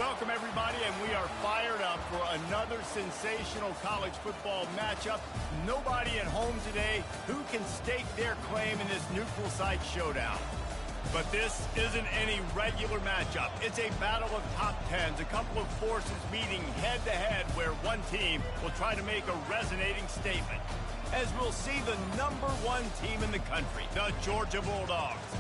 Welcome, everybody, and we are fired up for another sensational college football matchup. Nobody at home today who can stake their claim in this neutral site showdown. But this isn't any regular matchup. It's a battle of top tens, a couple of forces meeting head-to-head where one team will try to make a resonating statement. As we'll see the #1 team in the country, the Georgia Bulldogs,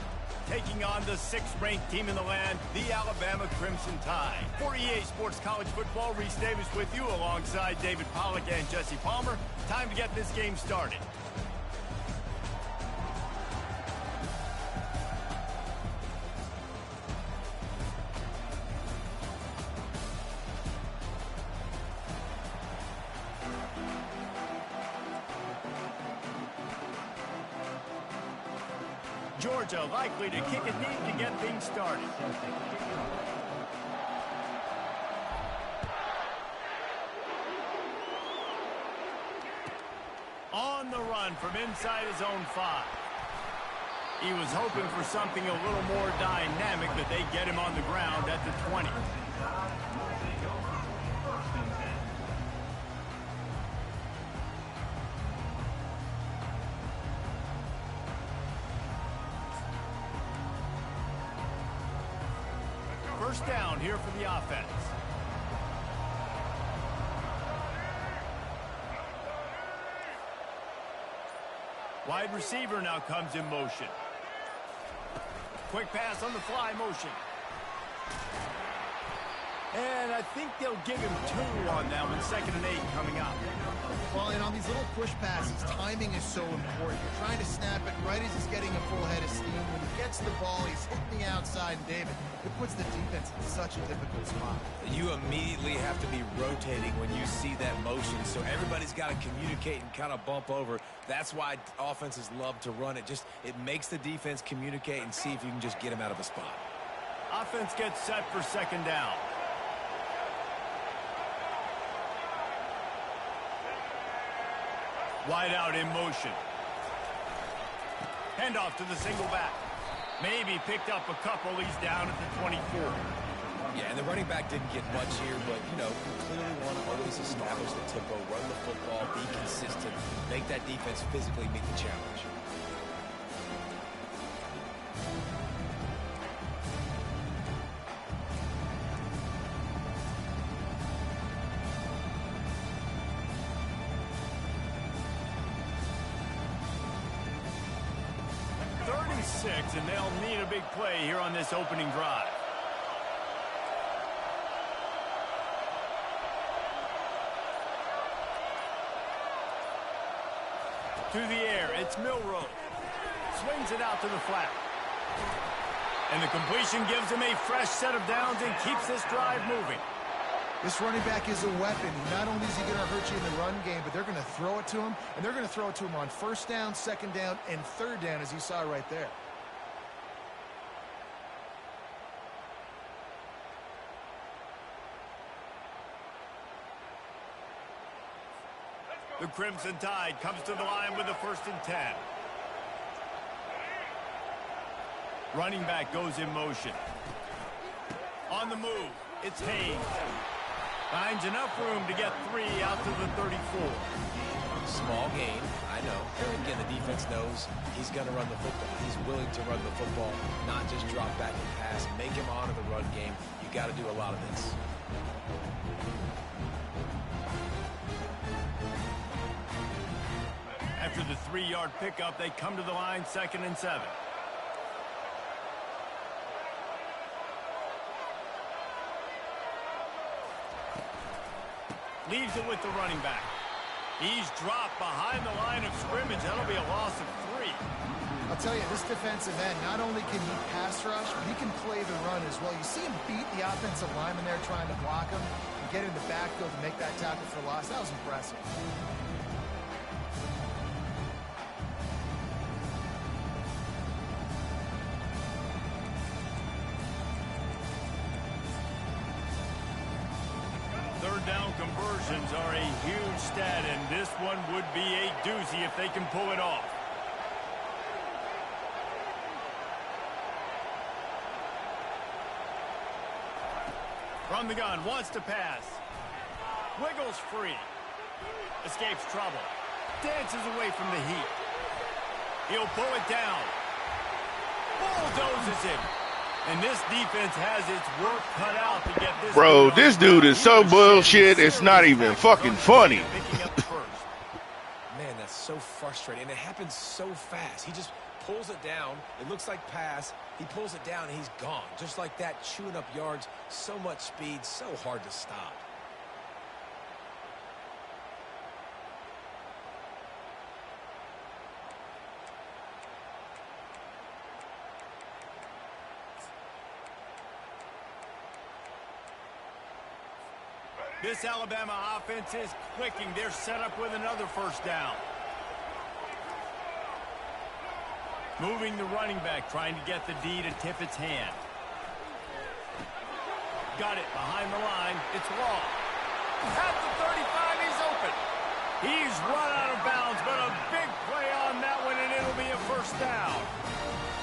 taking on the 6th-ranked team in the land, the Alabama Crimson Tide. For EA Sports College Football, Reese Davis with you alongside David Pollack and Jesse Palmer. Time to get this game started. Georgia likely to kick it deep to get things started. On the run from inside his own 5. He was hoping for something a little more dynamic, but they get him on the ground at the 20. First down here for the offense. Wide receiver now comes in motion. Quick pass on the fly motion. And I think they'll give him 2 on that one. 2nd and 8 coming up. Well, and on these little push passes, timing is so important. You're trying to snap it right as he's getting a full head of steam. When he gets the ball, he's hitting the outside, and David, it puts the defense in such a difficult spot. You immediately have to be rotating when you see that motion, so everybody's got to communicate and kind of bump over. That's why offenses love to run it. It makes the defense communicate and see if you can just get him out of a spot. Offense gets set for 2nd down. Wide out in motion. Handoff to the single back. Maybe picked up a couple. He's down at the 24. Yeah, and the running back didn't get much here, but, you clearly want to always establish the tempo, run the football, be consistent, make that defense physically meet the challenge. And they'll need a big play here on this opening drive. To the air, it's Milroe. Swings it out to the flat. And the completion gives him a fresh set of downs and keeps this drive moving. This running back is a weapon. Not only is he going to hurt you in the run game, but they're going to throw it to him, and they're going to throw it to him on 1st down, 2nd down, and 3rd down, as you saw right there. The Crimson Tide comes to the line with the 1st and 10. Running back goes in motion. On the move, it's Haynes. Finds enough room to get 3 out to the 34. Small gain, I know. Again, the defense knows he's going to run the football. He's willing to run the football, not just drop back and pass. Make him honor the run game. You got to do a lot of this. After the 3-yard pickup, they come to the line 2nd and 7. Leaves it with the running back. He's dropped behind the line of scrimmage. That'll be a loss of 3. I'll tell you, this defensive end, not only can he pass rush, but he can play the run as well. You see him beat the offensive lineman there trying to block him and get in the backfield to make that tackle for loss. That was impressive. Third down conversions are a huge stat, and this one would be a doozy if they can pull it off. From From the gun, wants to pass. Wiggles free. Escapes trouble. Dances away from the heat. He'll pull it down. Bulldozes him. And this defense has its work cut out to get this. Bro, this dude is so bullshit, it's not even fucking funny. Man, that's so frustrating. And it happens so fast. He just pulls it down. It looks like pass. He pulls it down, and he's gone. Just like that, chewing up yards. So much speed, so hard to stop. This Alabama offense is clicking. They're set up with another first down. Moving the running back, trying to get the D to tip its hand. Got it behind the line. It's Law. At the 35, he's open. He's run out of bounds, but a big play on that one, and it'll be a first down.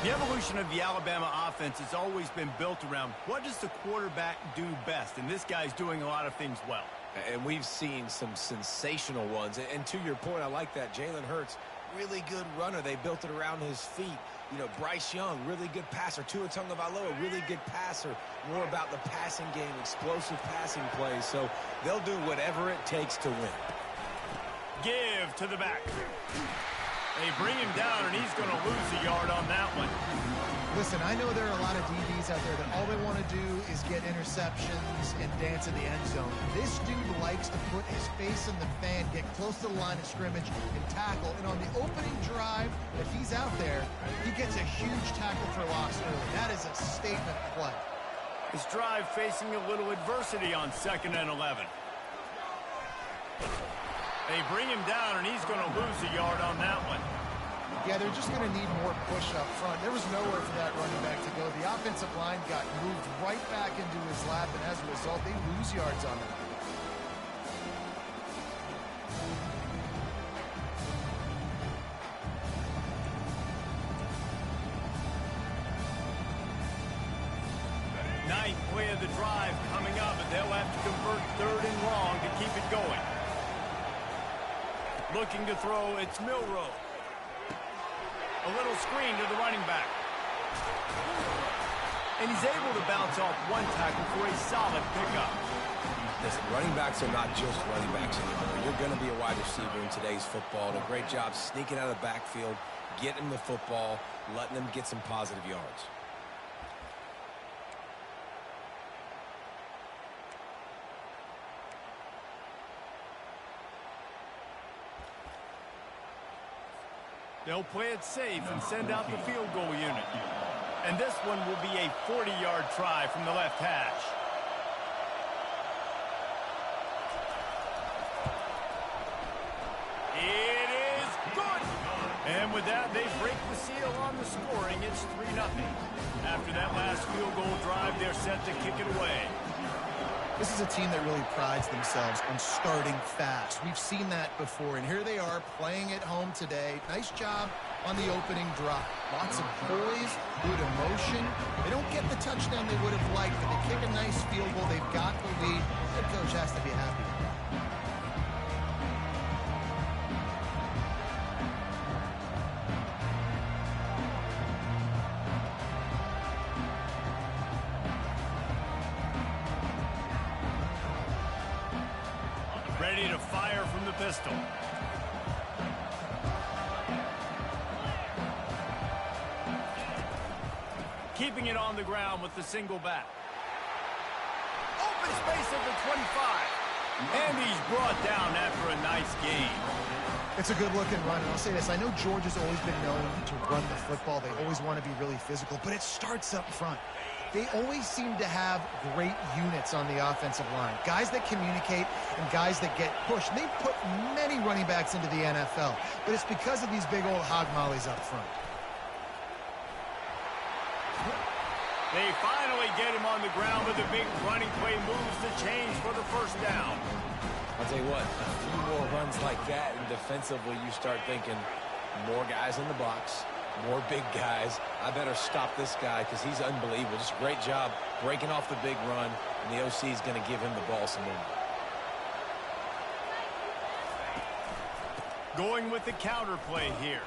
The evolution of the Alabama offense has always been built around what does the quarterback do best, and this guy's doing a lot of things well. And we've seen some sensational ones. And to your point, I like that. Jalen Hurts, really good runner. They built it around his feet. You know, Bryce Young, really good passer. Tua Tagovailoa, really good passer. More about the passing game, explosive passing plays. So they'll do whatever it takes to win. Give to the back. They bring him down, and he's going to lose a yard on that one. Listen, I know there are a lot of DBs out there that all they want to do is get interceptions and dance in the end zone. This dude likes to put his face in the fan, get close to the line of scrimmage, and tackle. And on the opening drive that he's out there, he gets a huge tackle for loss early. That is a statement play. His drive facing a little adversity on 2nd and 11. They bring him down, and he's going to lose a yard on that one. Yeah, they're just going to need more push up front. There was nowhere for that running back to go. The offensive line got moved right back into his lap, and as a result, they lose yards on him. Ninth play of the drive coming up, and they'll have to convert 3rd and long to keep it going. Looking to throw, it's Milroe. A little screen to the running back. And he's able to bounce off one tackle for a solid pickup. Listen, running backs are not just running backs anymore. You're going to be a wide receiver in today's football. And a great job sneaking out of the backfield, getting the football, letting them get some positive yards. They'll play it safe and send out the field goal unit. And this one will be a 40-yard try from the left hash. It is good. And with that, they break the seal on the scoring. It's 3-0. After that last field goal drive, they're set to kick it away. This is a team that really prides themselves on starting fast. We've seen that before, and here they are playing at home today. Nice job on the opening drive. Lots of poise, good emotion. They don't get the touchdown they would have liked, but they kick a nice field goal. They've got the lead. Head coach has to be happy. Ready to fire from the pistol. Keeping it on the ground with the single back. Open space at the 25. And he's brought down after a nice gain. It's a good-looking run, and I'll say this. I know Georgia's always been known to run the football. They always want to be really physical, but it starts up front. They always seem to have great units on the offensive line. Guys that communicate and guys that get pushed. They've put many running backs into the NFL, but it's because of these big old hog mollies up front. They finally get him on the ground with a big running play, moves the chains for the first down. I'll tell you what, a few more runs like that, and defensively you start thinking more guys in the box, more big guys. I better stop this guy because he's unbelievable. Just great job breaking off the big run, and the OC is going to give him the ball some more. Going with the counter play here.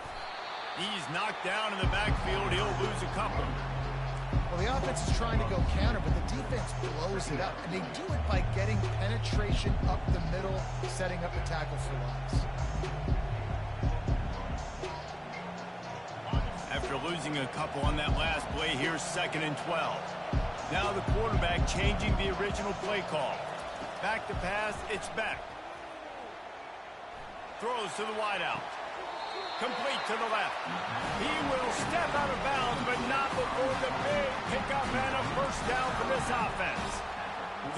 He's knocked down in the backfield. He'll lose a couple. Well, the offense is trying to go counter, but the defense blows it up. And they do it by getting penetration up the middle, setting up the tackle for loss. After losing a couple on that last play, here's 2nd and 12. Now the quarterback changing the original play call. Back to pass, it's back. Throws to the wideout. Complete to the left. He will step out of bounds, but not before the big pickup and a first down for this offense.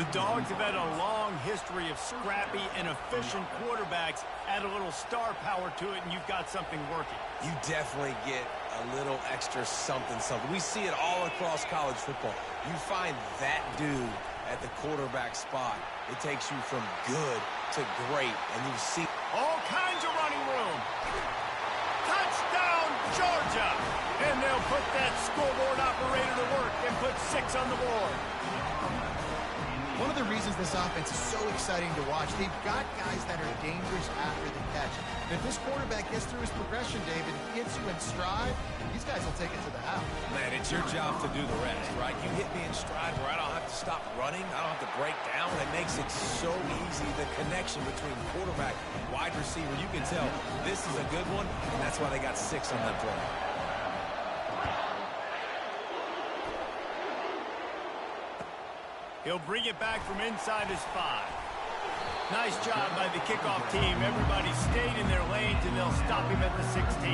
The Dogs have had a long history of scrappy and efficient quarterbacks. Add a little star power to it, and you've got something working. You definitely get a little extra something. We see it all across college football. You find that dude at the quarterback spot, it takes you from good to great, and you see all kinds of running room. Touchdown, Georgia! And they'll put that scoreboard operator to work and put 6 on the board. One of the reasons this offense is so exciting to watch, they've got guys that are dangerous after the catch. And if this quarterback gets through his progression, David, gets you in stride, these guys will take it to the house. Man, it's your job to do the rest, right? You hit me in stride where I don't have to stop running. I don't have to break down. It makes it so easy, the connection between quarterback and wide receiver. You can tell this is a good one, and that's why they got 6 on that play. He'll bring it back from inside his 5. Nice job by the kickoff team. Everybody stayed in their lanes, and they'll stop him at the 16.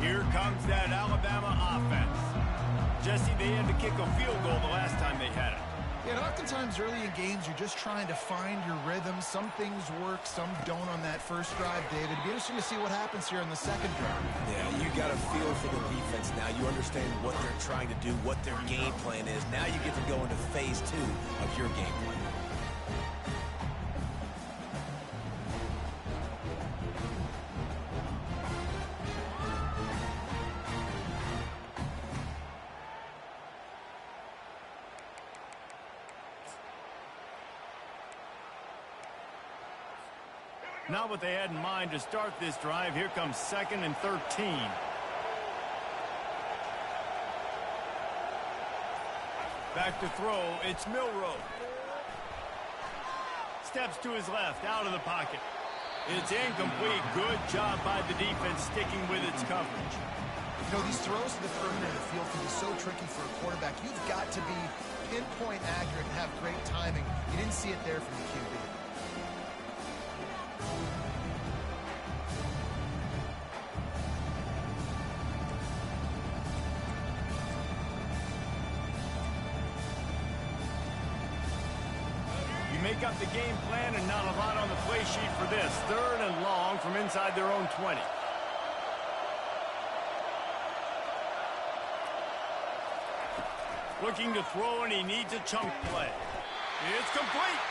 Here comes that Alabama offense. Jesse, they had to kick a field goal the last time they had it. Yeah, and oftentimes early in games, you're just trying to find your rhythm. Some things work, some don't on that first drive, David. It'd be interesting to see what happens here in the second drive. Yeah, you got a feel for the defense now. You understand what they're trying to do, what their game plan is. Now you get to go into phase 2 of your game plan. Not what they had in mind to start this drive. Here comes 2nd and 13. Back to throw. It's Milroe. Steps to his left, out of the pocket. It's incomplete. Good job by the defense sticking with its coverage. You know, these throws to the perimeter of the field can be so tricky for a quarterback. You've got to be pinpoint accurate and have great timing. You didn't see it there from the QB. Make up the game plan and not a lot on the play sheet for this. 3rd and long from inside their own 20. Looking to throw, and he needs a chunk play. It's complete.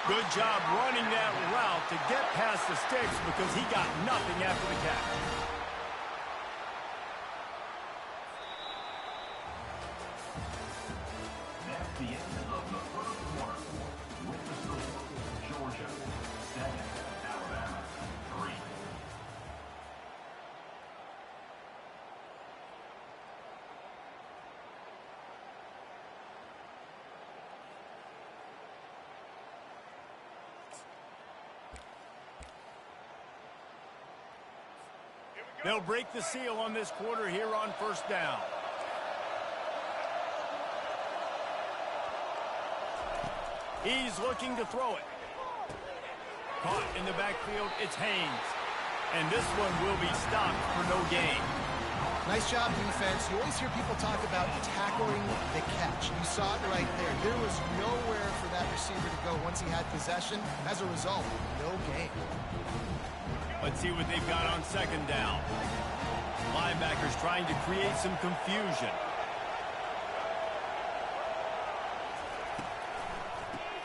Good job running that route to get past the sticks because he got nothing after the catch. They'll break the seal on this quarter here on 1st down. He's looking to throw it. Caught in the backfield, it's Haynes. And this one will be stopped for no gain. Nice job, defense. You always hear people talk about tackling the catch. You saw it right there. There was nowhere for that receiver to go once he had possession. As a result, no gain. Let's see what they've got on 2nd down. Linebackers trying to create some confusion.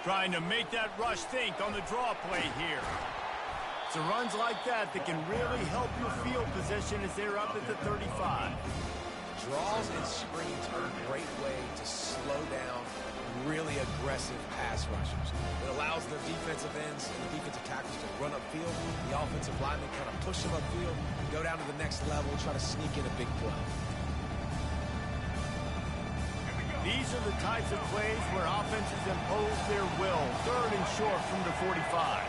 Trying to make that rush think on the draw play here. It's runs like that that can really help your field position as they're up at the 35. Draws and screens are a great way to slow down really aggressive pass rushers. It allows the defensive ends and the defensive tackles to run upfield. The offensive linemen kind of push them upfield, go down to the next level, try to sneak in a big play. These are the types of plays where offenses impose their will. 3rd and short from the 45.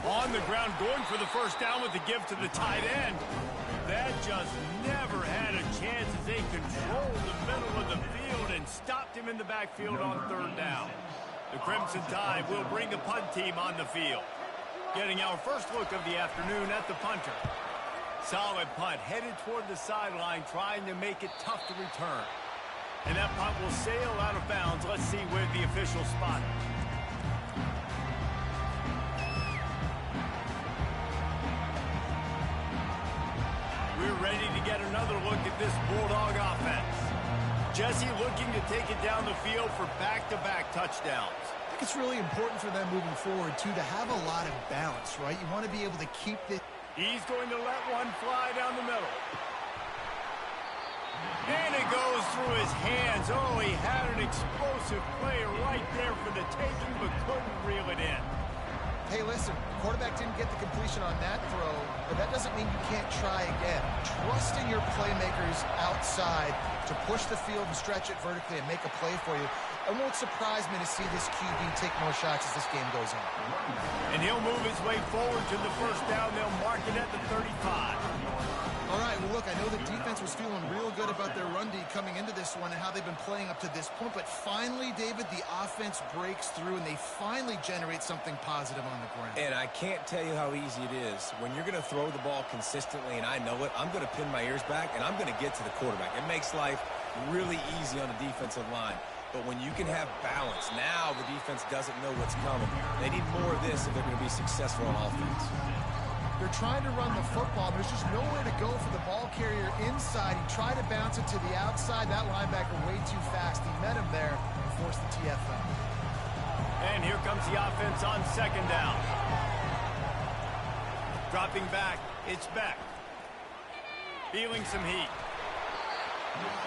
On the ground, going for the first down with the give to the tight end. That just never had a chance as they controlled the middle of the field and stopped him in the backfield on 3rd down. The Crimson Tide will bring the punt team on the field. Getting our first look of the afternoon at the punter. Solid punt, headed toward the sideline, trying to make it tough to return. And that punt will sail out of bounds. Let's see where the official spot it. We're ready to get another look at this Bulldog offense. Jesse looking to take it down the field for back-to-back touchdowns. I think it's really important for them moving forward, too, to have a lot of balance, right? You want to be able to keep this. He's going to let one fly down the middle. And it goes through his hands. Oh, he had an explosive play right there for the taking, but couldn't reel it in. Hey, listen, the quarterback didn't get the completion on that throw, but that doesn't mean you can't try again. Trust in your playmakers outside to push the field and stretch it vertically and make a play for you. It won't surprise me to see this QB take more shots as this game goes on. And he'll move his way forward to the first down. They'll mark it at the 35. All right, well, look, I know the defense was feeling real good about their run D coming into this one and how they've been playing up to this point, but finally, David, the offense breaks through and they finally generate something positive on the ground. And I can't tell you how easy it is. When you're going to throw the ball consistently, and I know it, I'm going to pin my ears back, and I'm going to get to the quarterback. It makes life really easy on the defensive line. But when you can have balance, now the defense doesn't know what's coming. They need more of this if they're going to be successful on offense. They're trying to run the football. There's just nowhere to go for the ball carrier inside. He tried to bounce it to the outside. That linebacker way too fast. He met him there and forced the TFL. And here comes the offense on 2nd down. Dropping back, it's Beck. Feeling some heat.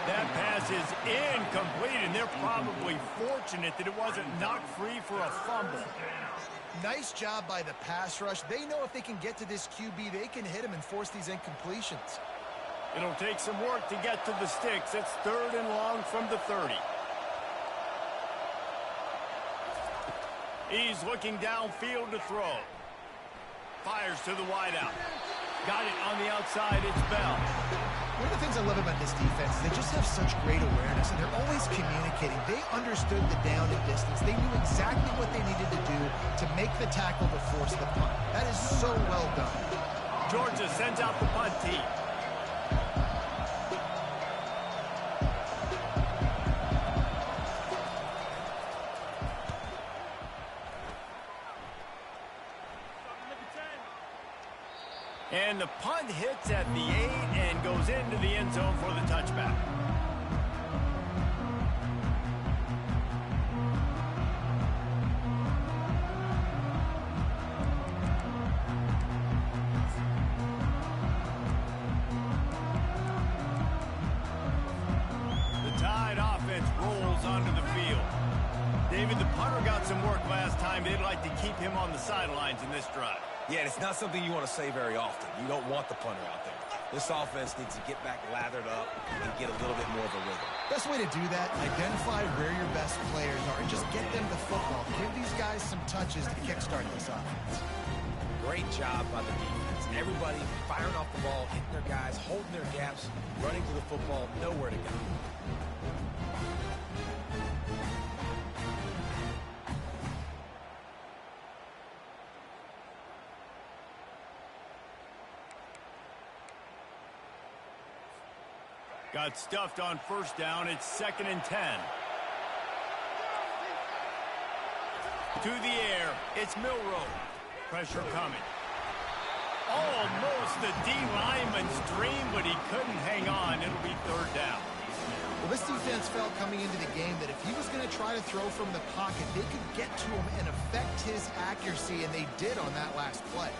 That pass is incomplete, and they're probably fortunate that it wasn't knocked free for a fumble. Nice job by the pass rush. They know if they can get to this QB, they can hit him and force these incompletions. It'll take some work to get to the sticks. It's 3rd and long from the 30. He's looking downfield to throw. Fires to the wideout. Got it on the outside. It's Bell. One of the things I love about this defense is they just have such great awareness, and they're always communicating. They understood the down and distance. They knew exactly what they needed to do to make the tackle to force the punt. That is so well done. Georgia sends out the punt team. And the punt hits at the 8 and goes into the end zone for the touchback. The Tide offense rolls onto the field. David, the punter got some work last time. They'd like to keep him on the sidelines in this drive. Yeah, it's not something you want to say very often. You don't want the punter out there. This offense needs to get back lathered up and get a little bit more of a rhythm. Best way to do that, identify where your best players are and just get them the football. Give these guys some touches to kickstart this offense. Great job by the defense. Everybody firing off the ball, hitting their guys, holding their gaps, running to the football, nowhere to go. Got stuffed on first down. It's 2nd and 10. To the air. It's Milroe. Pressure coming. Almost the D lineman's dream, but he couldn't hang on. It'll be third down. Well, this defense felt coming into the game that if he was going to try to throw from the pocket, they could get to him and affect his accuracy, and they did on that last play.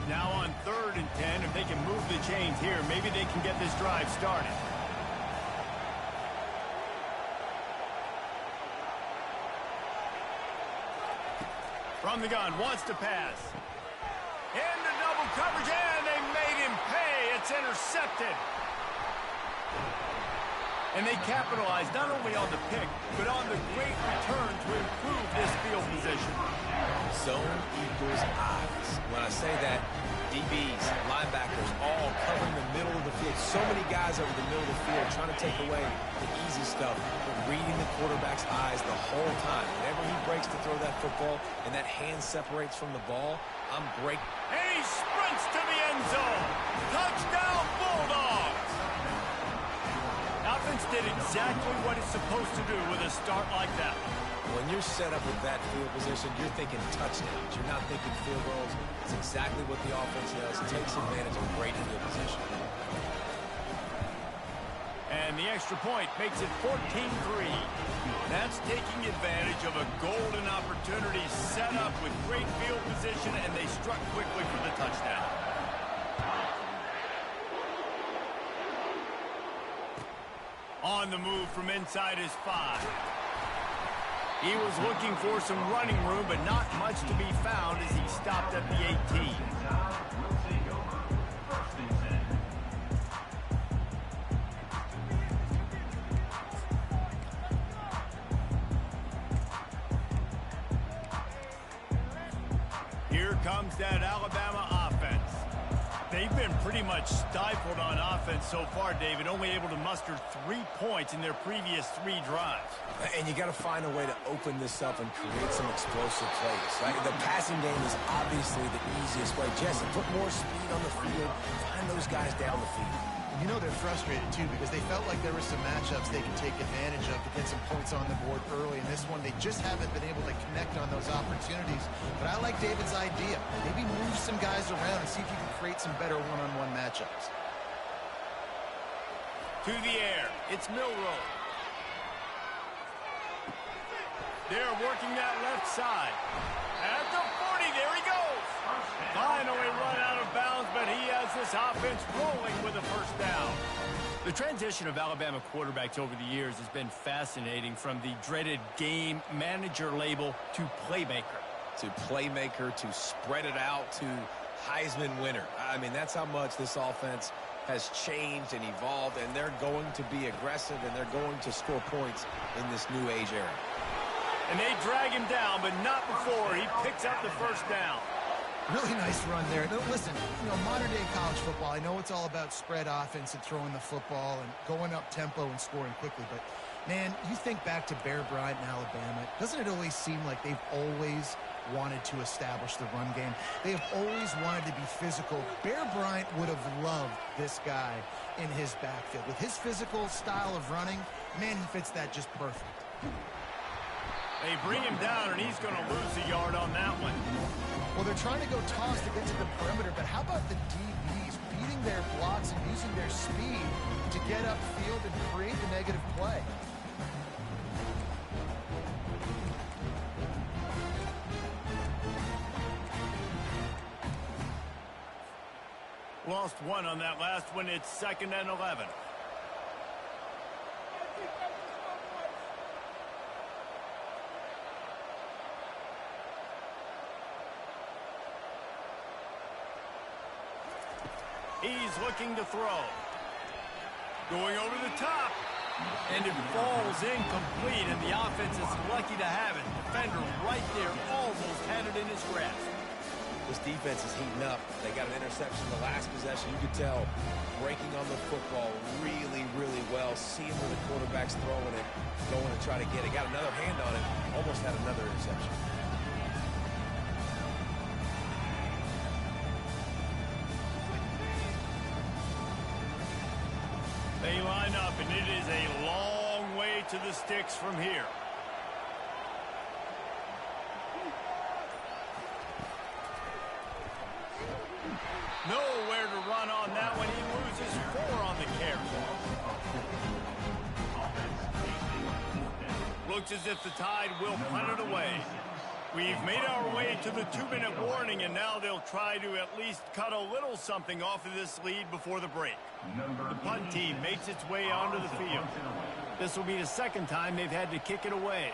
Now on 3rd and 10, if they can move the chains here, maybe they can get this drive started. From the gun, wants to pass. Into double coverage, and they made him pay. It's intercepted. And they capitalized not only on the pick, but on the great return to improve this field position. Zone equals eyes. When I say that, DBs, linebackers, all covering the middle of the field. So many guys over the middle of the field trying to take away the easy stuff, but reading the quarterback's eyes the whole time. Whenever he breaks to throw that football and that hand separates from the ball, I'm breaking. And he sprints to the end zone. Touchdown, Bulldogs! Offense did exactly what it's supposed to do with a start like that. When you're set up with that field position, you're thinking touchdowns. You're not thinking field goals. It's exactly what the offense does. It takes advantage of great field position. And the extra point makes it 14-3. That's taking advantage of a golden opportunity set up with great field position, and they struck quickly for the touchdown. On the move from inside his 5. He was looking for some running room, but not much to be found as he stopped at the 18. Here comes that Alabama offense. They've been pretty much stifled on offense so far, David, only able to muster 3 points in their previous 3 drives. And you got to find a way to open this up and create some explosive plays. Like the passing game is obviously the easiest way. Jesse, put more speed on the field. Find those guys down the field. And you know they're frustrated, too, because they felt like there were some matchups they could take advantage of to get some points on the board early. In this one, they just haven't been able to connect on those opportunities. But I like David's idea. Maybe move some guys around and see if you can create some better one-on-one matchups. To the air. It's Milroe. They're working that left side. At the 40, there he goes. Finally run out of bounds, but he has this offense rolling with a first down. The transition of Alabama quarterbacks over the years has been fascinating, from the dreaded game manager label to playmaker. To playmaker, to spread it out, to Heisman winner. I mean, that's how much this offense has changed and evolved, and they're going to be aggressive, and they're going to score points in this new age era. And they drag him down, but not before he picks up the first down. Really nice run there. Now, listen, modern-day college football, I know it's all about spread offense and throwing the football and going up tempo and scoring quickly, but, man, you think back to Bear Bryant in Alabama, doesn't it always seem like they've always wanted to establish the run game? They have always wanted to be physical. Bear Bryant would have loved this guy in his backfield. With his physical style of running, man, he fits that just perfect. They bring him down, and he's going to lose a yard on that one. Well, they're trying to go toss to get to the perimeter, but how about the DBs beating their blocks and using their speed to get upfield and create the negative play? Lost one on that last one. It's 2nd and 11. He's looking to throw. Going over the top. And it falls incomplete, and the offense is lucky to have it. Defender right there almost had it in his grasp. This defense is heating up. They got an interception the last possession. You could tell breaking on the football really, really well. Seeing where the quarterback's throwing it, going to try to get it. Got another hand on it. Almost had another interception. They line up, and it is a long way to the sticks from here. Looks as if the Tide will punt it away. We've made our way to the 2-minute warning, and now they'll try to at least cut a little something off of this lead before the break. The punt team makes its way onto the field. This will be the second time they've had to kick it away.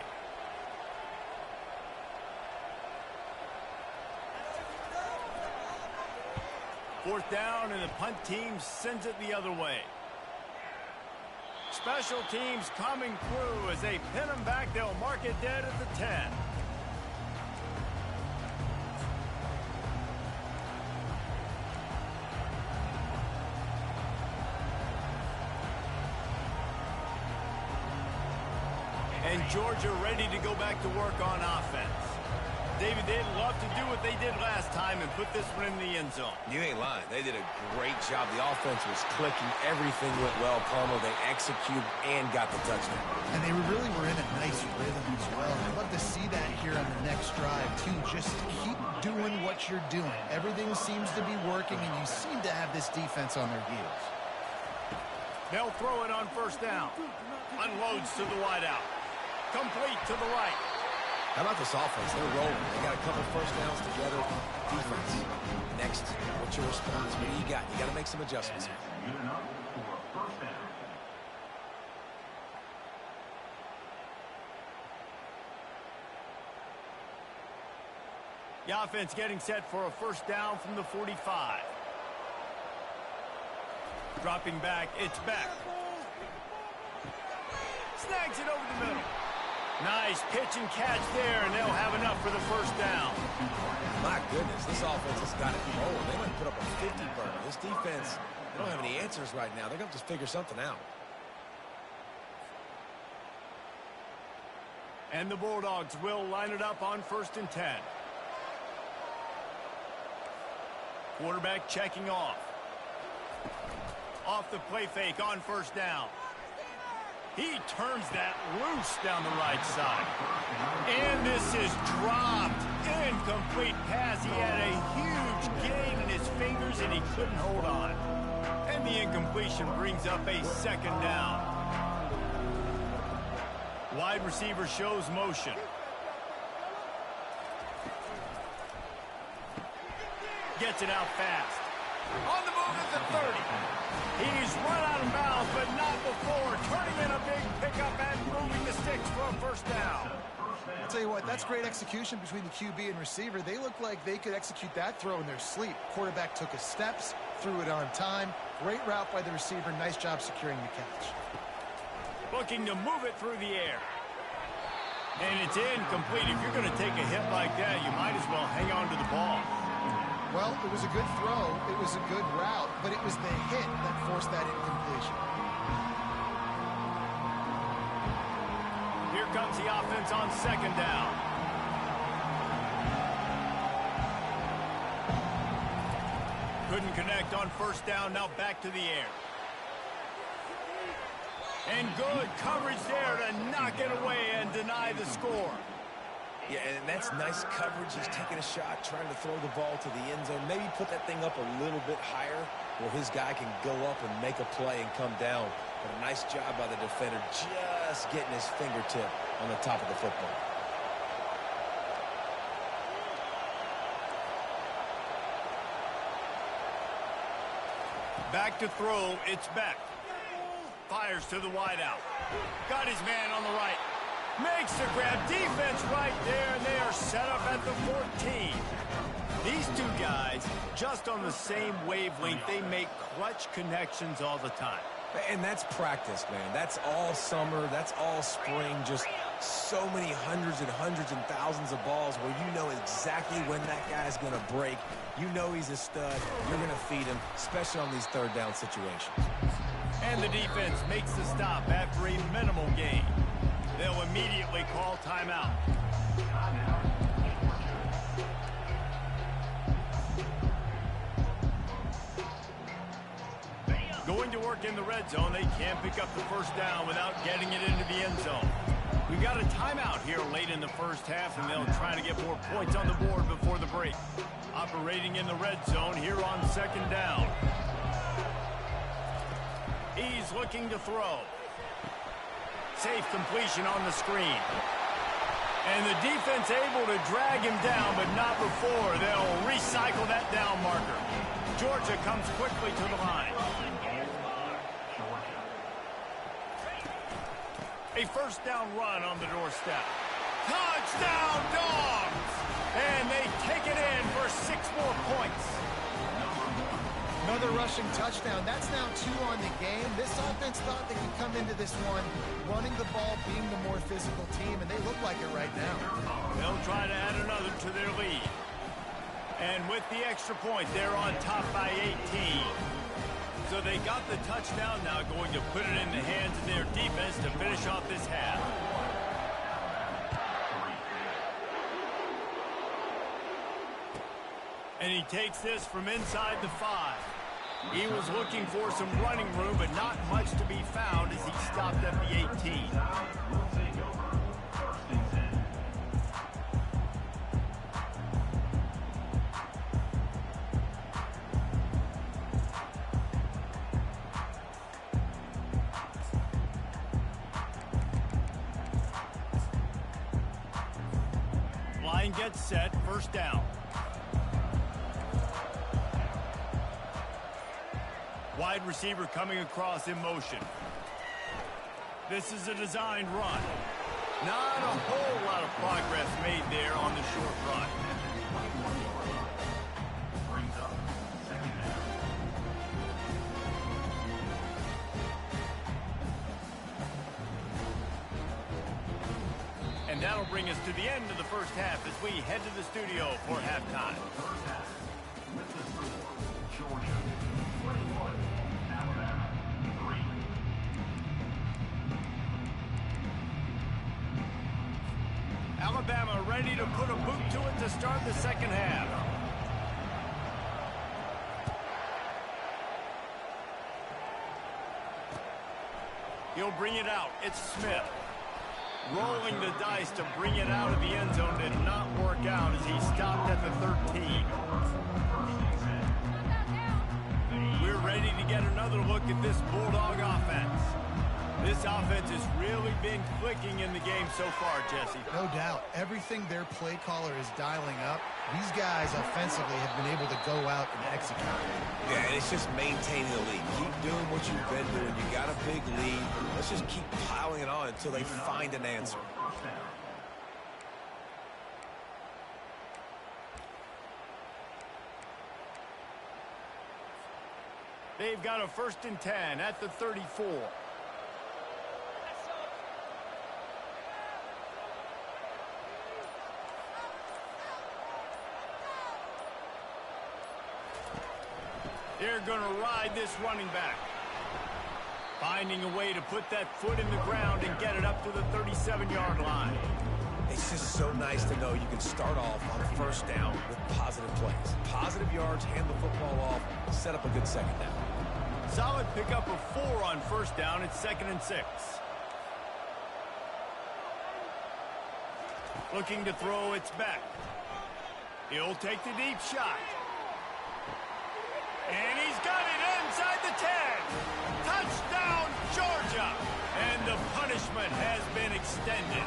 Fourth down, and the punt team sends it the other way. Special teams coming through as they pin them back. They'll mark it dead at the 10. And Georgia ready to go back to work on offense. David, they'd love to do what they did last time and put this one in the end zone. You ain't lying. They did a great job. The offense was clicking. Everything went well. Palmer, they executed and got the touchdown. And they really were in a nice rhythm as well. I'd love to see that here on the next drive, too. Just keep doing what you're doing. Everything seems to be working, and you seem to have this defense on their heels. They'll throw it on first down. Unloads to the wideout. Complete to the right. How about this offense? They're rolling. They got a couple first downs together. Defense. Next, what's your response? What do you got? You got to make some adjustments here. The offense getting set for a first down from the 45. Dropping back, it's back. Snags it over the middle. Nice pitch and catch there, and they'll have enough for the first down. My goodness, this offense has got it rolling. They might put up a 50-burner. This defense, they don't have any answers right now. They're going to just figure something out. And the Bulldogs will line it up on 1st and 10. Quarterback checking off. Off the play fake on first down. He turns that loose down the right side. And this is dropped. Incomplete pass. He had a huge gain in his fingers, and he couldn't hold on. And the incompletion brings up a second down. Wide receiver shows motion. Gets it out fast. On the move at the 30. He's run out of bounds, but not before. Turning in a big pickup and moving the sticks for a first down. I'll tell you what, that's great execution between the QB and receiver. They look like they could execute that throw in their sleep. Quarterback took his steps, threw it on time. Great route by the receiver. Nice job securing the catch. Looking to move it through the air. And it's incomplete. If you're going to take a hit like that, you might as well hang on to the ball. Well, it was a good throw, it was a good route, but it was the hit that forced that incompletion. Here comes the offense on second down. Couldn't connect on first down, now back to the air. And good coverage there to knock it away and deny the score. Yeah, and that's nice coverage. He's taking a shot, trying to throw the ball to the end zone. Maybe put that thing up a little bit higher where his guy can go up and make a play and come down. But a nice job by the defender just getting his fingertip on the top of the football. Back to throw, it's Beck. Fires to the wideout. Got his man on the right. Makes the grab. Defense right there, and they are set up at the 14. These two guys, just on the same wavelength, they make clutch connections all the time. And that's practice, man. That's all summer. That's all spring. Just so many hundreds and thousands of balls where you know exactly when that guy's going to break. You know he's a stud. You're going to feed him, especially on these third down situations. And the defense makes the stop after a minimal gain. They'll immediately call timeout. Going to work in the red zone, they can't pick up the first down without getting it into the end zone. We got a timeout here late in the first half, and they'll try to get more points on the board before the break. Operating in the red zone here on second down. He's looking to throw. safe completion on the screen. And the defense able to drag him down, but not before. They'll recycle that down marker. Georgia comes quickly to the line. A first down run on the doorstep. Touchdown, Dogs! And they take it in for 6 more points. Another rushing touchdown. That's now 2 on the game. This offense thought they could come into this one running the ball, being the more physical team, and they look like it right now. They'll try to add another to their lead. And with the extra point, they're on top by 18. So they got the touchdown, now going to put it in the hands of their defense to finish off this half. And he takes this from inside the 5. He was looking for some running room, but not much to be found as he stopped at the 18. Line gets set, first down. Wide receiver coming across in motion. This is a designed run. Not a whole lot of progress made there on the short run. And that'll bring us to the end of the first half as we head to the studio for halftime. Alabama ready to put a boot to it to start the second half. He'll bring it out. It's Smith. Rolling the dice to bring it out of the end zone did not work out as he stopped at the 13. We're ready to get another look at this Bulldog offense. This offense has really been clicking in the game so far, Jesse. No doubt. Everything their play caller is dialing up, these guys offensively have been able to go out and execute. Yeah, and it's just maintaining the lead. Keep doing what you've been doing. You got a big lead. Let's just keep piling it on until they find an answer. They've got a 1st and 10 at the 34. They're going to ride this running back. Finding a way to put that foot in the ground and get it up to the 37-yard line. It's just so nice to know you can start off on first down with positive plays. Positive yards, hand the football off, set up a good second down. Solid pickup of 4 on first down. It's 2nd and 6. Looking to throw, it's back. He'll take the deep shot. And he's got it inside the 10. Touchdown, Georgia. And the punishment has been extended.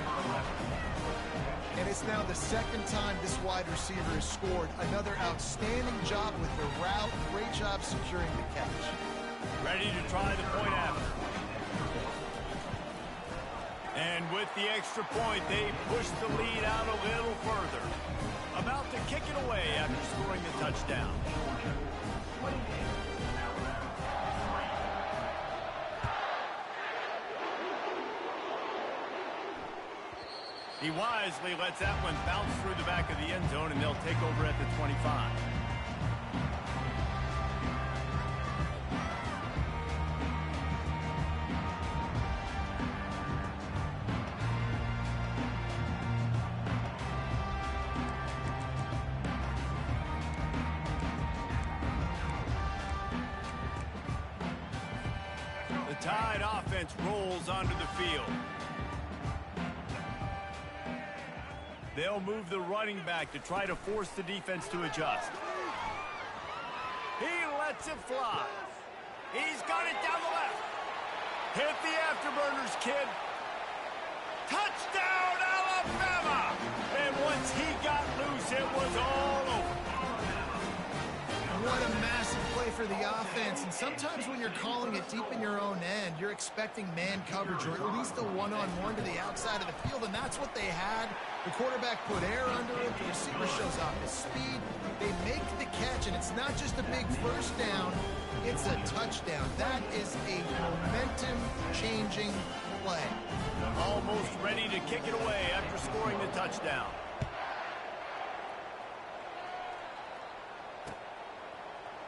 And it's now the 2nd time this wide receiver has scored. Another outstanding job with the route. Great job securing the catch. Ready to try the point after. And with the extra point, they push the lead out a little further. About to kick it away after scoring the touchdown. He wisely lets that one bounce through the back of the end zone, and they'll take over at the 25. The Tide offense rolls onto the field. They'll move the running back to try to force the defense to adjust. He lets it fly. He's got it down the left. Hit the afterburners, kid. Touchdown, Alabama! And once he got loose, it was all over. What a massive play for the offense. And sometimes when you're calling it deep in your own end, you're expecting man coverage or at least a one-on-one to the outside of the field, and that's what they had. The quarterback put air under it. The receiver shows off his speed. They make the catch, and it's not just a big first down. It's a touchdown. That is a momentum-changing play. Almost ready to kick it away after scoring the touchdown.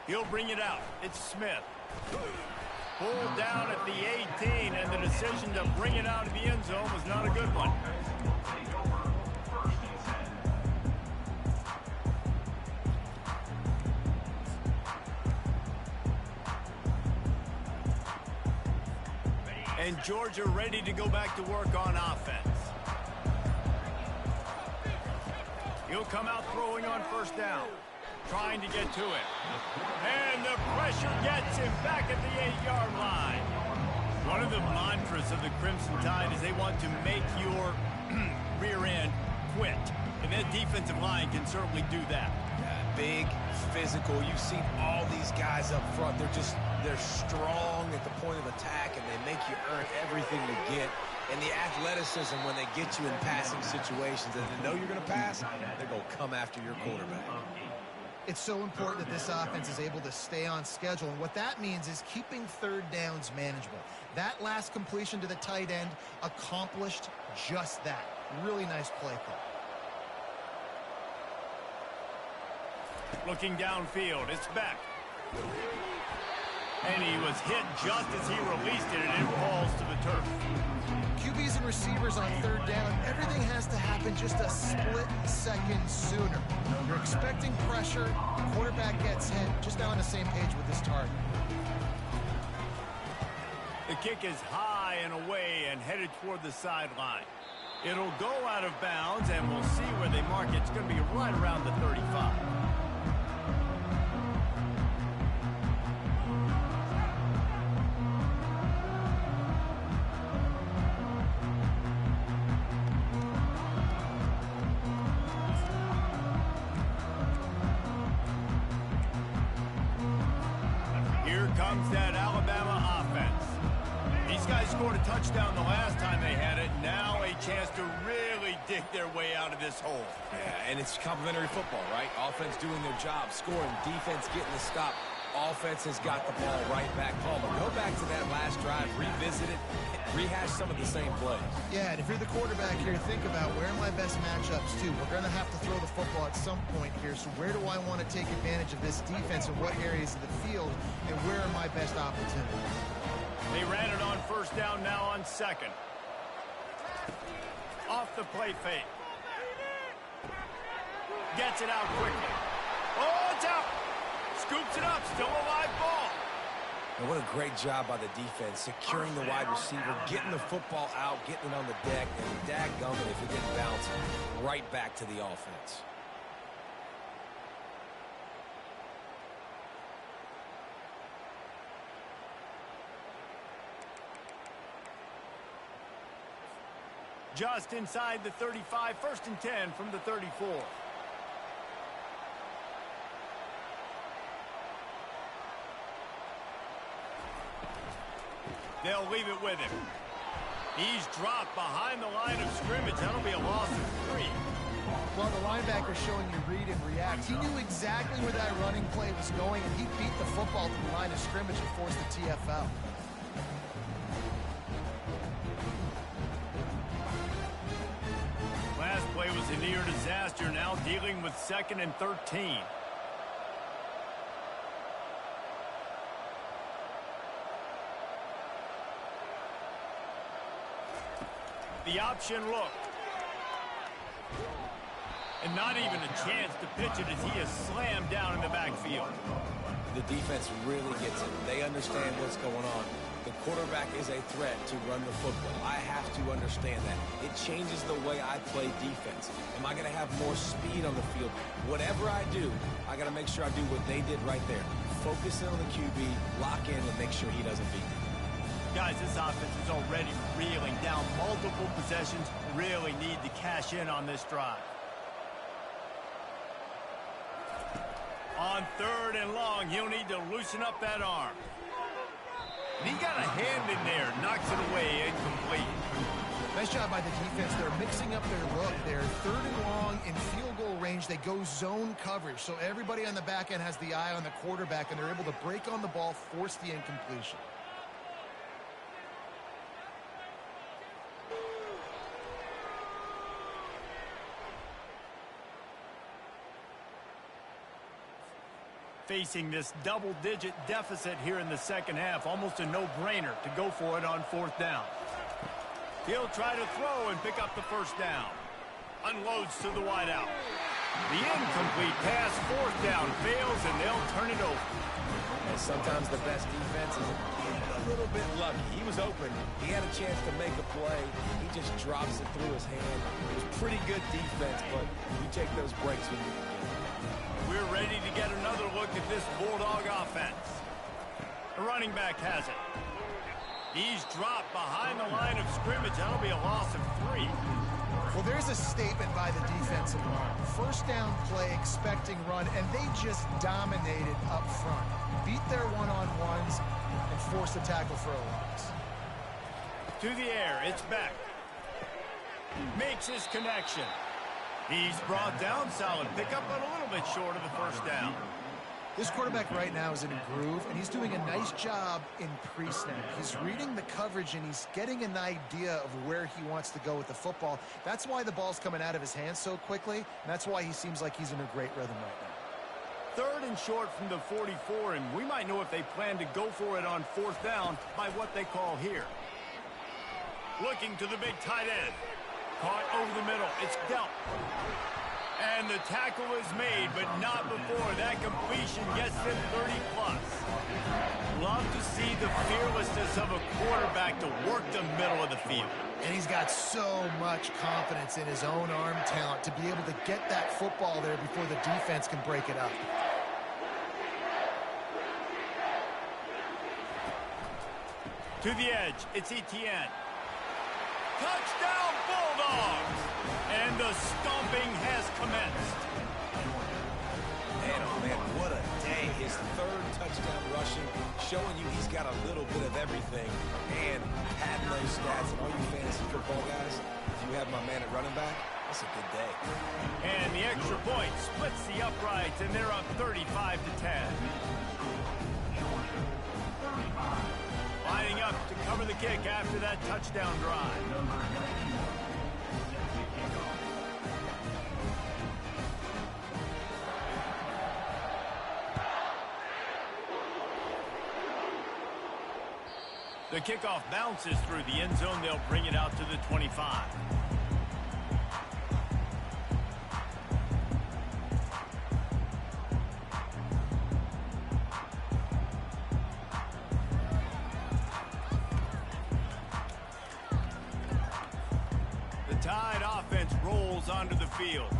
He'll bring it out. It's Smith. Pulled down at the 18, and the decision to bring it out of the end zone was not a good one. And Georgia ready to go back to work on offense. He'll come out throwing on first down, trying to get to it. And the pressure gets him back at the 8-yard line. One of the mantras of the Crimson Tide is they want to make your rear end quit. And that defensive line can certainly do that. Big, physical. You've seen all these guys up front. They're strong at the point of attack, and they make you earn everything you get. And the athleticism when they get you in passing situations and they know you're going to pass, they're going to come after your quarterback. It's so important that this offense is able to stay on schedule, and what that means is keeping third downs manageable. That last completion to the tight end accomplished just that. Really nice play call. Looking downfield, it's Beck. And he was hit just as he released it, and it falls to the turf. QBs and receivers on third down, everything has to happen just a split second sooner. You're expecting pressure, the quarterback gets hit, just now on the same page with this target. The kick is high and away and headed toward the sideline. It'll go out of bounds, and we'll see where they mark it. It's going to be right around the 35. Comes that Alabama offense. These guys scored a touchdown the last time they had it. Now a chance to really dig their way out of this hole. Yeah, and it's complementary football, right? Offense doing their job, scoring, defense getting the stop. Offense has got the ball right back home. Go back to that last drive, revisit it, rehash some of the same plays. Yeah, and if you're the quarterback here, think about where are my best matchups too. We're going to have to throw the football at some point here, so where do I want to take advantage of this defense and what areas of the field, and where are my best opportunities? They ran it on first down, now on second. Off the play fake. Gets it out quickly. Oh, it's out. Scoops it up, still a live ball. And what a great job by the defense, securing the wide receiver, getting the football out, getting it on the deck, and dadgummit if it didn't bounce, right back to the offense. Just inside the 35, 1st and 10 from the 34. They'll leave it with him. He's dropped behind the line of scrimmage. That'll be a loss of 3. Well, the linebacker's showing you read and react. He knew exactly where that running play was going, and he beat the football to the line of scrimmage and forced the TFL. Last play was a near disaster, now dealing with 2nd and 13. The option look. And not even a chance to pitch it as he is slammed down in the backfield. The defense really gets it. They understand what's going on. The quarterback is a threat to run the football. I have to understand that. It changes the way I play defense. Am I going to have more speed on the field? Whatever I do, I got to make sure I do what they did right there. Focus in on the QB, lock in, and make sure he doesn't beat me. Guys, this offense is already reeling down multiple possessions. Really need to cash in on this drive. On 3rd and long, he'll need to loosen up that arm. And he got a hand in there, knocks it away, incomplete. Nice job by the defense. They're mixing up their look. They're 3rd and long in field goal range. They go zone coverage. So everybody on the back end has the eye on the quarterback, and they're able to break on the ball, force the incompletion. Facing this double-digit deficit here in the second half, almost a no-brainer to go for it on 4th down. He'll try to throw and pick up the first down. Unloads to the wideout. The incomplete pass, 4th down, fails, and they'll turn it over. And sometimes the best defense is a little bit lucky. He was open. He had a chance to make a play. He just drops it through his hand. It was pretty good defense, but you take those breaks when you can get it. We're ready to get another look at this Bulldog offense. The running back has it. He's dropped behind the line of scrimmage. That'll be a loss of 3. Well, there's a statement by the defensive line. 1st down play, expecting run, and they just dominated up front. Beat their one-on-ones and forced a tackle for a loss. To the air, it's Beck. Makes his connection. He's brought down, solid pickup, but a little bit short of the 1st down. This quarterback right now is in a groove, and he's doing a nice job in pre-snap. He's reading the coverage, and he's getting an idea of where he wants to go with the football. That's why the ball's coming out of his hands so quickly, and that's why he seems like he's in a great rhythm right now. 3rd and short from the 44, and we might know if they plan to go for it on 4th down by what they call here. Looking to the big tight end. Caught over the middle. It's dealt. And the tackle is made, but not before that completion gets them 30+. Love to see the fearlessness of a quarterback to work the middle of the field. And he's got so much confidence in his own arm talent to be able to get that football there before the defense can break it up. To the edge, it's Kttn. Touchdown Bulldogs! And the stomping has commenced. Man, oh man, what a day. His 3rd touchdown rushing, showing you he's got a little bit of everything. And having those stats, and all you fantasy football guys, if you have my man at running back, that's a good day. And the extra point splits the uprights, and they're up 35-10. Lining up to cover the kick after that touchdown drive. The kickoff bounces through the end zone. They'll bring it out to the 25. Tide offense rolls onto the field.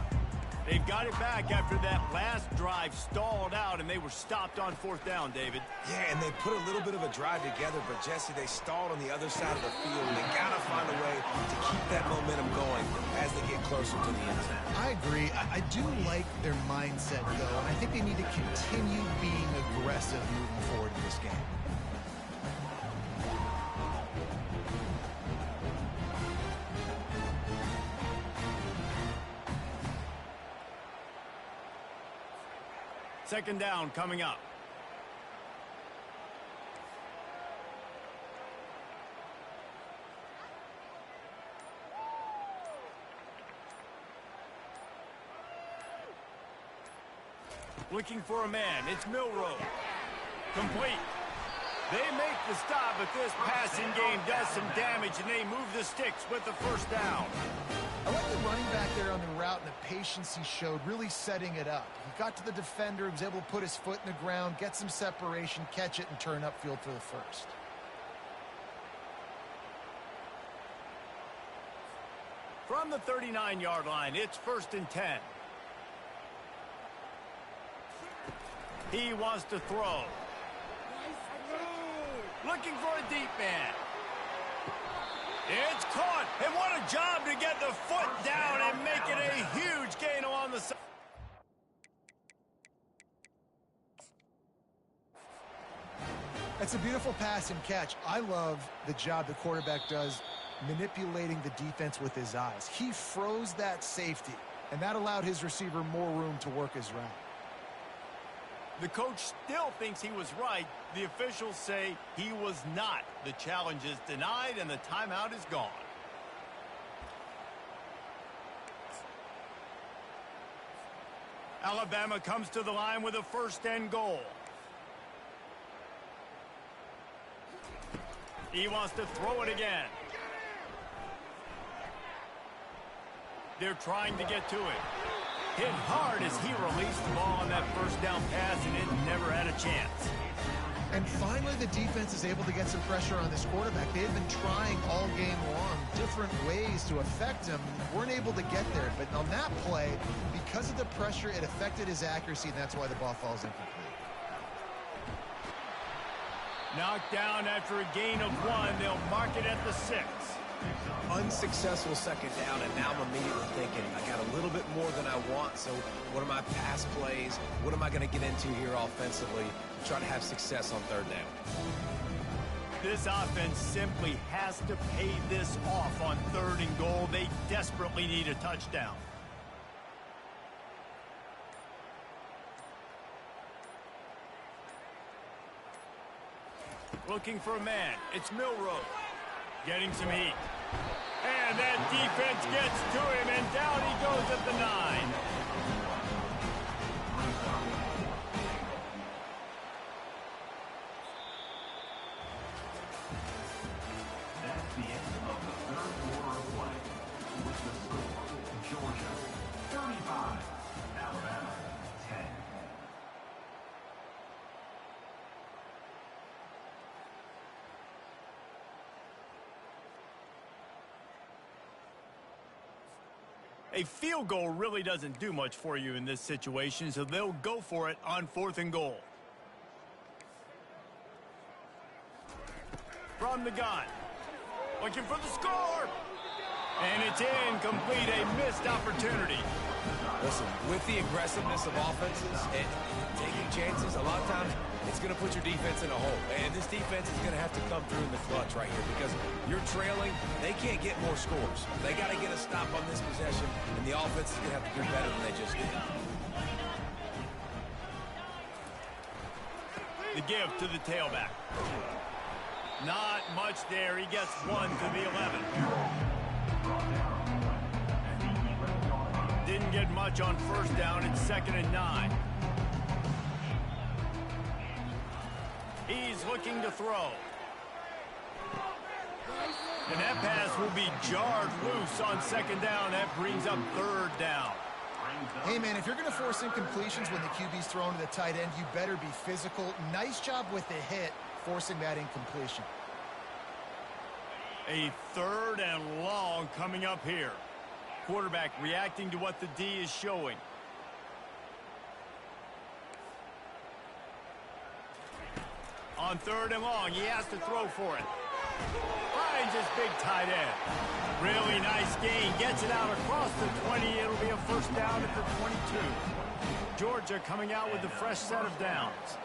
They've got it back after that last drive stalled out, and they were stopped on 4th down, David. Yeah, and they put a little bit of a drive together, but Jesse, they stalled on the other side of the field, and they got to find a way to keep that momentum going as they get closer to the end zone. I agree. I do like their mindset, though, and I think they need to continue being aggressive moving forward in this game. Second down coming up. Looking for a man. It's Milrow. Complete. They make the stop, but this passing game does some damage, and they move the sticks with the 1st down. I like the running back there on the route and the patience he showed, really setting it up. He got to the defender, he was able to put his foot in the ground, get some separation, catch it, and turn upfield for the 1st. From the 39-yard line, it's 1st and 10. He wants to throw. Looking for a deep man. It's caught. And what a job to get the foot down and make it a huge gain along the side. That's a beautiful pass and catch. I love the job the quarterback does manipulating the defense with his eyes. He froze that safety, and that allowed his receiver more room to work his route. The coach still thinks he was right. The officials say he was not. The challenge is denied, and the timeout is gone. Alabama comes to the line with a 1st and goal. He wants to throw it again. They're trying to get to it. Hit hard as he released the ball on that 1st down pass, and it never had a chance. And finally, the defense is able to get some pressure on this quarterback. They had been trying all game long different ways to affect him. Weren't able to get there. But on that play, because of the pressure, it affected his accuracy, and that's why the ball falls incomplete. Knocked down after a gain of 1. They'll mark it at the 6. Unsuccessful 2nd down, and now I'm immediately thinking, I got a little bit more than I want, so what are my pass plays? What am I going to get into here offensively to try to have success on 3rd down? This offense simply has to pay this off on 3rd and goal. They desperately need a touchdown. Looking for a man. It's Milroe. Getting some heat. And that defense gets to him, and down he goes at the 9. That's the end of the 3rd quarter of play. With the score, Georgia 35, Alabama 10. A field goal really doesn't do much for you in this situation, so they'll go for it on 4th and goal. From the gun. Looking for the score. And it's incomplete, a missed opportunity. Listen, with the aggressiveness of offenses and taking chances, a lot of times it's going to put your defense in a hole. And this defense is going to have to come through in the clutch right here because you're trailing. They can't get more scores. They got to get a stop on this possession, and the offense is going to have to do better than they just did. The give to the tailback. Not much there. He gets 1 to the 11. Didn't get much on 1st down. It's 2nd and 9. He's looking to throw. And that pass will be jarred loose on 2nd down. That brings up 3rd down. Hey, man, if you're going to force incompletions when the QB's thrown to the tight end, you better be physical. Nice job with the hit, forcing that incompletion. A 3rd and long coming up here. Quarterback reacting to what the D is showing. On 3rd and long, he has to throw for it. Finds his big tight end. Really nice gain. Gets it out across the 20. It'll be a 1st down at the 22. Georgia coming out with a fresh set of downs.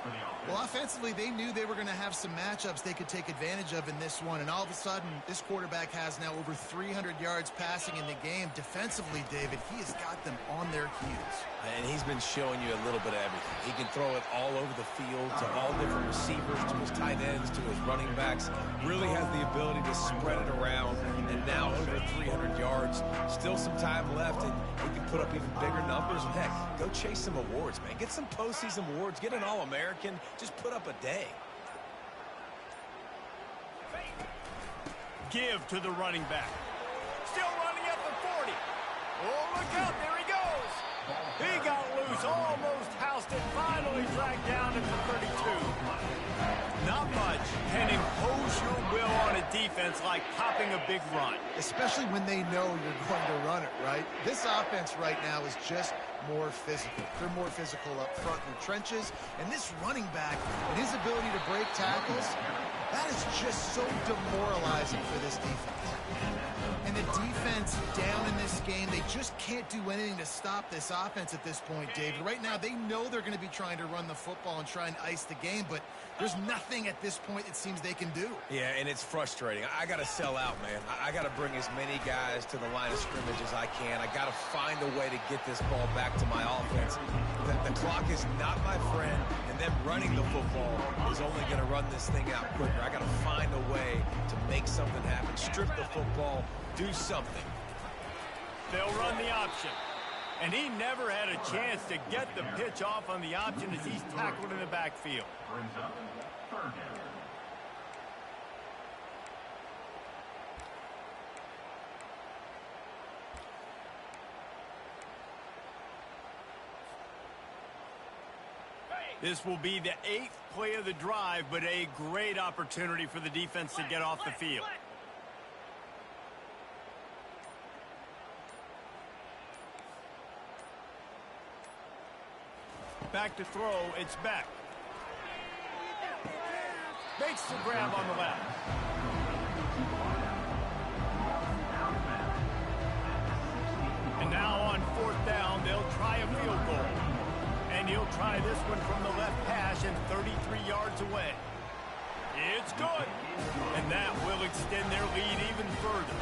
Well, offensively, they knew they were going to have some matchups they could take advantage of in this one. And all of a sudden, this quarterback has now over 300 yards passing in the game. Defensively, David, he has got them on their heels. And he's been showing you a little bit of everything. He can throw it all over the field to all different receivers, to his tight ends, to his running backs. Really has the ability to spread it around. And now over 300 yards. Still some time left, and he can put up even bigger numbers. And heck, go chase some awards, man. Get some postseason awards. Get an All-American. Just put up a day. Give to the running back. Still running at the 40. Oh, look out. There he goes. He got loose. Almost housed it. Finally dragged down at the 32. Not much can impose your will on a defense like popping a big run. Especially when they know you're going to run it, right? This offense right now is just more physical. They're more physical up front in the trenches. And this running back and his ability to break tackles, That is just so demoralizing for this defense. And the defense down in this game, they just can't do anything to stop this offense at this point, David. Right now, they know they're going to be trying to run the football and try and ice the game, but there's nothing at this point it seems they can do. Yeah, and it's frustrating. I got to sell out, man. I got to bring as many guys to the line of scrimmage as I can. I got to find a way to get this ball back to my offense. The clock is not my friend, and them running the football is only going to run this thing out quicker. I got to find a way to make something happen, strip the football, do something. They'll run the option. And he never had a chance to get the pitch off on the option as he's tackled in the backfield. Brings up third down. This will be the 8th play of the drive, but a great opportunity for the defense to get off the field. Back to throw, it's Beck. Makes the grab on the left. And now on 4th down, they'll try a field goal. And he'll try this one from the left hash and 33 yards away. It's good. And that will extend their lead even further.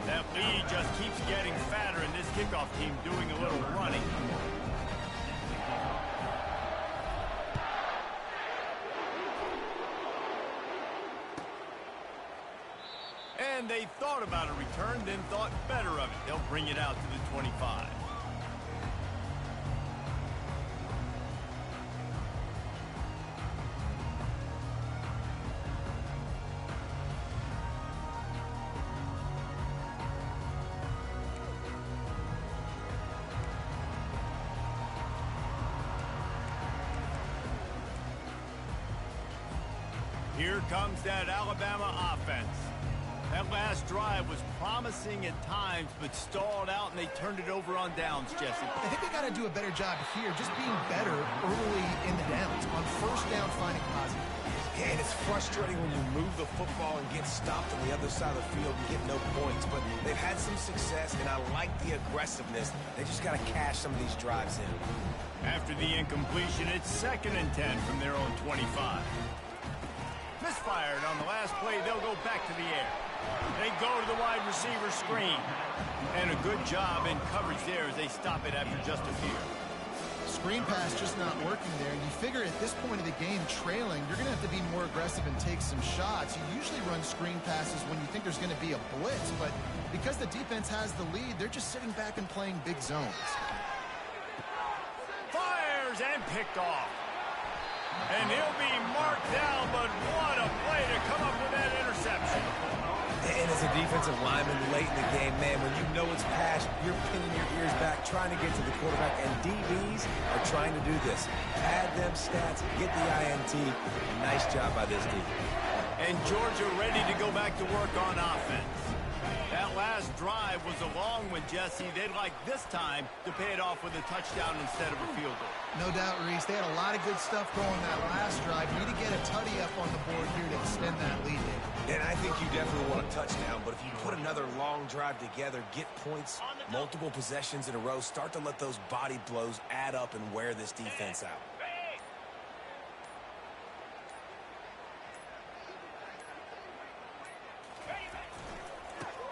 That lead just keeps getting fatter, and this kickoff team doing a little running. And they thought about a return, then thought better of it. They'll bring it out to the 25. Here comes that Alabama offense. That last drive was promising at times, but stalled out, and they turned it over on downs, Jesse. I think they got to do a better job here, just being better early in the downs. On 1st down, finding positive. Yeah, and it's frustrating when you move the football and get stopped on the other side of the field and get no points. But they've had some success, and I like the aggressiveness. They just got to cash some of these drives in. After the incompletion, it's 2nd and 10 from their own 25. Misfired on the last play. They'll go back to the air. They go to the wide receiver screen. And a good job in coverage there as they stop it after just a few. Screen pass just not working there. And you figure at this point of the game, trailing, you're going to have to be more aggressive and take some shots. You usually run screen passes when you think there's going to be a blitz. But because the defense has the lead, they're just sitting back and playing big zones. Fires and picked off. And he'll be marked down, but what a play to come up with that interception. And as a defensive lineman late in the game, man, when you know it's pass, you're pinning your ears back, trying to get to the quarterback, and DBs are trying to do this. Add them stats, get the INT. Nice job by this defense. And Georgia ready to go back to work on offense. That last drive was a long one, Jesse. They'd like this time to pay it off with a touchdown instead of a field goal. No doubt, Reese. They had a lot of good stuff going that last drive. Need to get a tutty up on the board here to extend that lead, David. And I think you definitely want a touchdown, but if you put another long drive together, get points, multiple possessions in a row, start to let those body blows add up and wear this defense out.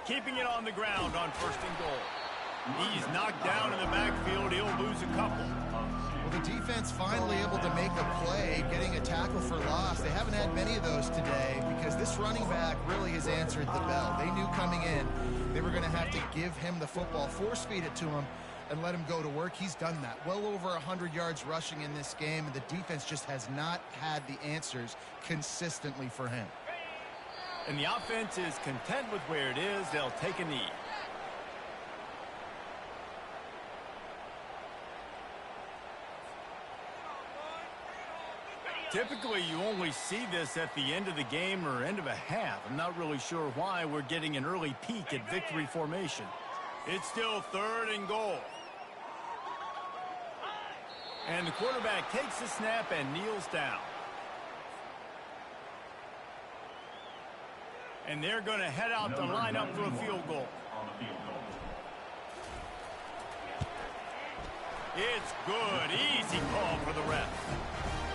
Keeping it on the ground on 1st and goal. He's knocked down in the backfield. He'll lose a couple. Well, the defense finally able to make a play, getting a tackle for loss. They haven't had many of those today because this running back really has answered the bell. They knew coming in they were going to have to give him the football, force feed it to him, and let him go to work. He's done that. Well over 100 yards rushing in this game, and the defense just has not had the answers consistently for him. And the offense is content with where it is. They'll take a knee. Typically, you only see this at the end of the game or end of a half. I'm not really sure why we're getting an early peek at victory formation. It's still 3rd and goal. And the quarterback takes the snap and kneels down. And they're going to head out to line up for a field goal. On the field goal. It's good. Easy call for the ref.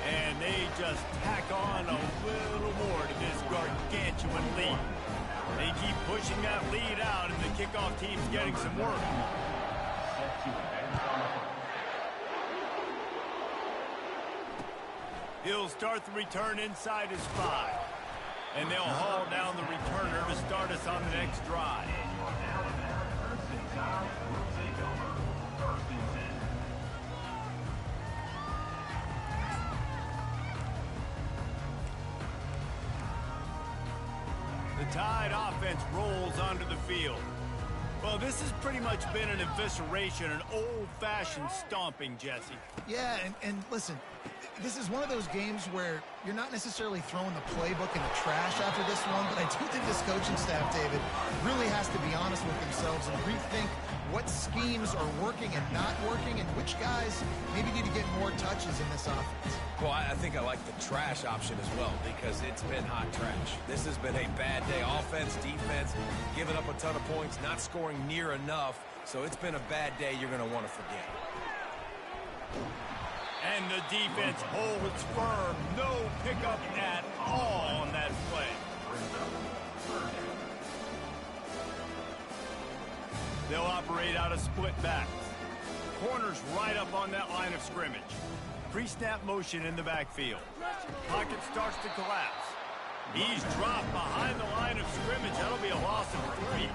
And they just tack on a little more to this gargantuan lead. They keep pushing that lead out, and the kickoff team's getting some work. Set to advance on the field. He'll start the return inside his 5. And they'll haul down the returner to start us on the next drive. And your Alabama first and 10 will take over. First and 10. The Tide offense rolls onto the field. Well, this has pretty much been an evisceration, an old-fashioned stomping, Jesse. Yeah, and listen, this is one of those games where you're not necessarily throwing the playbook in the trash after this one, but I do think this coaching staff, David, really has to be honest with themselves and rethink what schemes are working and not working and which guys maybe need to get more touches in this offense. Well, I think I like the trash option as well because it's been hot trash. This has been a bad day. Offense, defense, giving up a ton of points, not scoring near enough. So it's been a bad day you're going to want to forget. And the defense holds firm. No pickup at all on that play. They'll operate out of split backs. Corners right up on that line of scrimmage. Pre-snap motion in the backfield. Pocket starts to collapse. He's dropped behind the line of scrimmage. That'll be a loss of 3.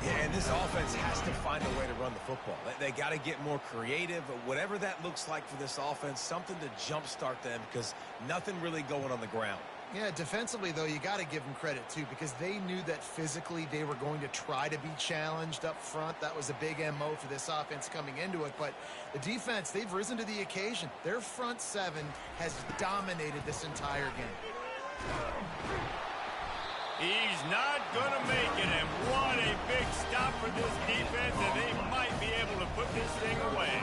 Yeah, and this offense has to find a way to run the football. They got to get more creative. Whatever that looks like for this offense, something to jumpstart them because nothing really going on the ground. Yeah, defensively, though, you got to give them credit, too, because they knew that physically they were going to try to be challenged up front. That was a big MO for this offense coming into it. But the defense, they've risen to the occasion. Their front 7 has dominated this entire game. He's not going to make it, and what a big stop for this defense, and they might be able to put this thing away.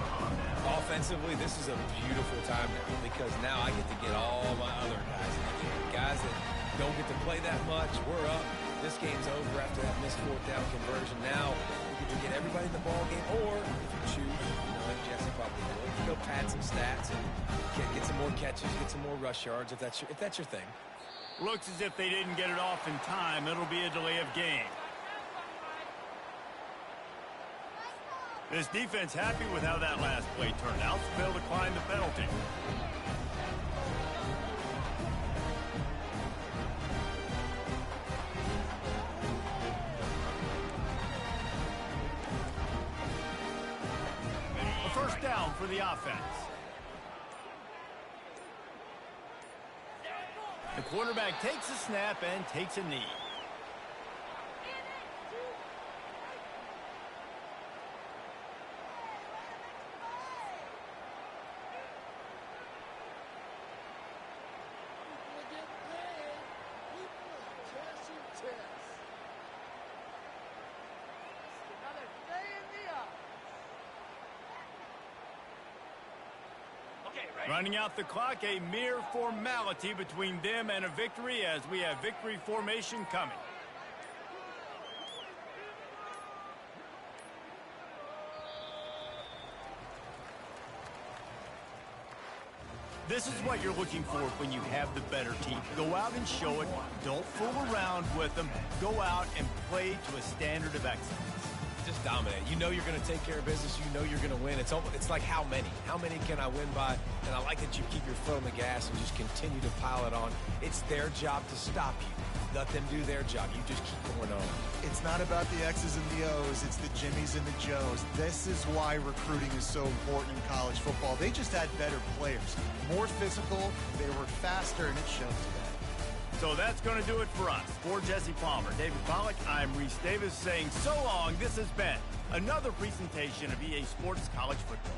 Offensively, this is a beautiful time now because now I get to get all my other guys in the game. Guys that don't get to play that much, we're up. This game's over after that missed 4th down conversion. Now we get to get everybody in the ball game, or if you choose, like Jesse probably will, go pad some stats and get some more catches, get some more rush yards if that's your thing. Looks as if they didn't get it off in time. It'll be a delay of game. This defense happy with how that last play turned out, so they'll decline the penalty. A first down for the offense. The quarterback takes a snap and takes a knee. Running out the clock, a mere formality between them and a victory as we have victory formation coming. This is what you're looking for when you have the better team. Go out and show it. Don't fool around with them. Go out and play to a standard of excellence. Just dominate. You know you're going to take care of business. You know you're going to win. It's like how many? How many can I win by? And I like that you keep your foot on the gas and just continue to pile it on. It's their job to stop you. Let them do their job. You just keep going on. It's not about the X's and the O's. It's the Jimmies and the Joes. This is why recruiting is so important in college football. They just had better players. More physical. They were faster, and it shows today. So that's going to do it for us. For Jesse Palmer, David Pollack, I'm Reese Davis saying so long. This has been another presentation of EA Sports College Football.